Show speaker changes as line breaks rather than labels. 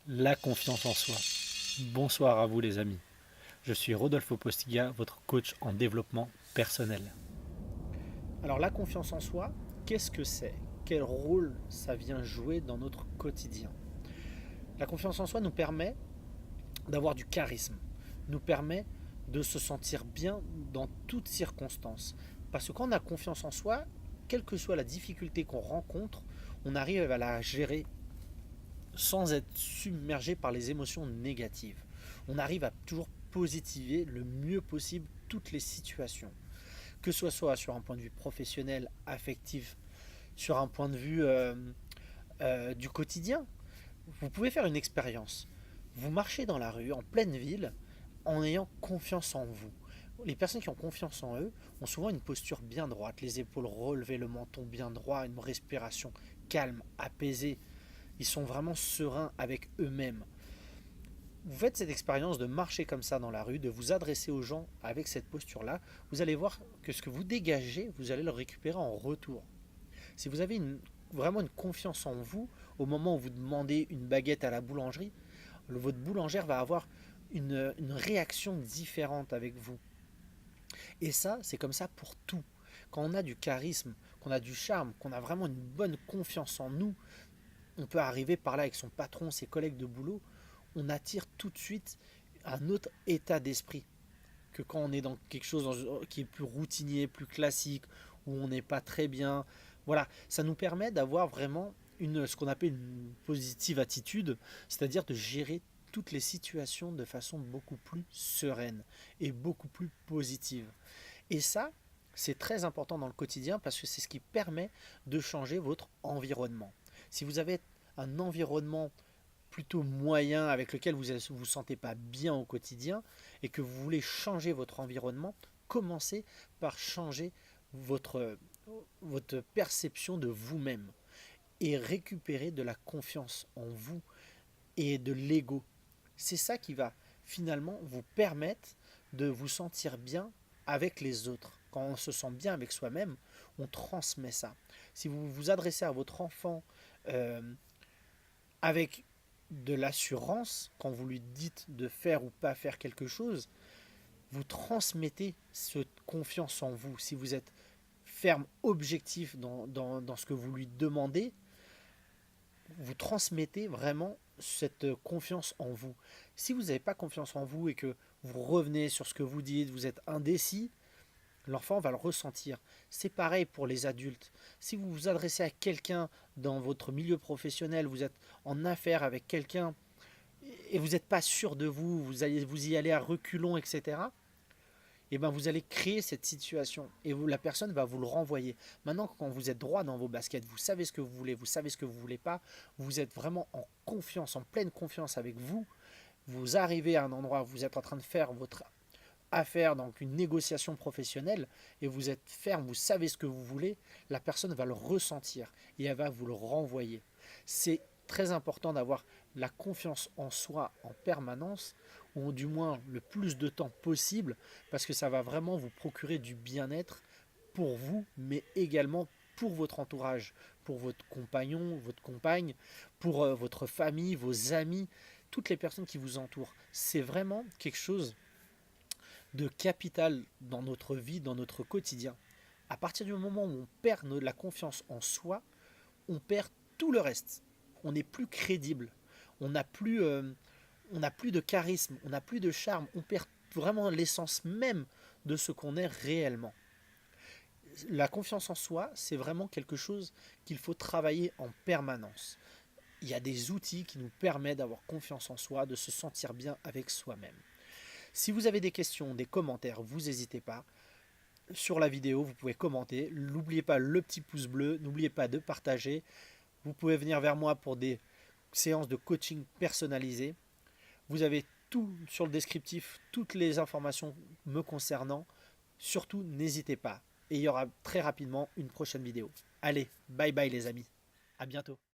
La confiance en soi. Bonsoir à vous les amis. Je suis Rodolfo Postiga, votre coach en développement personnel. Alors la confiance en soi, qu'est-ce que c'est? Quel rôle ça vient jouer dans notre quotidien? La confiance en soi nous permet d'avoir du charisme, nous permet de se sentir bien dans toutes circonstances. Parce que quand on a confiance en soi, quelle que soit la difficulté qu'on rencontre, on arrive à la gérer sans être submergé par les émotions négatives. On arrive à toujours positiver le mieux possible toutes les situations. Que ce soit sur un point de vue professionnel, affectif, sur un point de vue du quotidien. Vous pouvez faire une expérience. Vous marchez dans la rue, en pleine ville, en ayant confiance en vous. Les personnes qui ont confiance en eux ont souvent une posture bien droite, les épaules relevées, le menton bien droit, une respiration calme, apaisée. Ils sont vraiment sereins avec eux-mêmes. Vous faites cette expérience de marcher comme ça dans la rue, de vous adresser aux gens avec cette posture-là, vous allez voir que ce que vous dégagez, vous allez le récupérer en retour. Si vous avez vraiment une confiance en vous, au moment où vous demandez une baguette à la boulangerie, votre boulangère va avoir une réaction différente avec vous. Et ça, c'est comme ça pour tout. Quand on a du charisme, qu'on a du charme, qu'on a vraiment une bonne confiance en nous, on peut arriver par là avec son patron, ses collègues de boulot, on attire tout de suite un autre état d'esprit que quand on est dans quelque chose qui est plus routinier, plus classique, où on n'est pas très bien. Voilà, ça nous permet d'avoir vraiment ce qu'on appelle une positive attitude, c'est-à-dire de gérer toutes les situations de façon beaucoup plus sereine et beaucoup plus positive. Et ça, c'est très important dans le quotidien parce que c'est ce qui permet de changer votre environnement. Si vous avez un environnement plutôt moyen avec lequel vous ne vous sentez pas bien au quotidien et que vous voulez changer votre environnement, commencez par changer votre, votre perception de vous-même et récupérer de la confiance en vous et de l'ego. C'est ça qui va finalement vous permettre de vous sentir bien avec les autres. Quand on se sent bien avec soi-même, on transmet ça. Si vous vous adressez à votre enfant euh, avec de l'assurance, quand vous lui dites de faire ou pas faire quelque chose, vous transmettez cette confiance en vous. Si vous êtes ferme, objectif dans ce que vous lui demandez, vous transmettez vraiment cette confiance en vous. Si vous n'avez pas confiance en vous et que vous revenez sur ce que vous dites, vous êtes indécis, l'enfant va le ressentir. C'est pareil pour les adultes. Si vous vous adressez à quelqu'un dans votre milieu professionnel, vous êtes en affaire avec quelqu'un et vous n'êtes pas sûr de vous, vous y allez à reculons, etc., et ben vous allez créer cette situation et la personne va vous le renvoyer. Maintenant, quand vous êtes droit dans vos baskets, vous savez ce que vous voulez, vous savez ce que vous voulez pas, vous êtes vraiment en confiance, en pleine confiance avec vous. Vous arrivez à un endroit où vous êtes en train de faire votre affaire, donc une négociation professionnelle, et vous êtes ferme, vous savez ce que vous voulez, la personne va le ressentir et elle va vous le renvoyer. C'est très important d'avoir la confiance en soi en permanence, ou du moins le plus de temps possible, parce que ça va vraiment vous procurer du bien-être pour vous, mais également pour votre entourage, pour votre compagnon, votre compagne, pour votre famille, vos amis, toutes les personnes qui vous entourent. C'est vraiment quelque chose de capital dans notre vie, dans notre quotidien. À partir du moment où on perd la confiance en soi, on perd tout le reste. On n'est plus crédible. On n'a plus, on n'a plus de charisme, on n'a plus de charme. On perd vraiment l'essence même de ce qu'on est réellement. La confiance en soi, c'est vraiment quelque chose qu'il faut travailler en permanence. Il y a des outils qui nous permettent d'avoir confiance en soi, de se sentir bien avec soi-même. Si vous avez des questions, des commentaires, vous n'hésitez pas. Sur la vidéo, vous pouvez commenter. N'oubliez pas le petit pouce bleu, n'oubliez pas de partager. Vous pouvez venir vers moi pour des séances de coaching personnalisées. Vous avez tout sur le descriptif, toutes les informations me concernant. Surtout, n'hésitez pas. Et il y aura très rapidement une prochaine vidéo. Allez, bye bye les amis. À bientôt.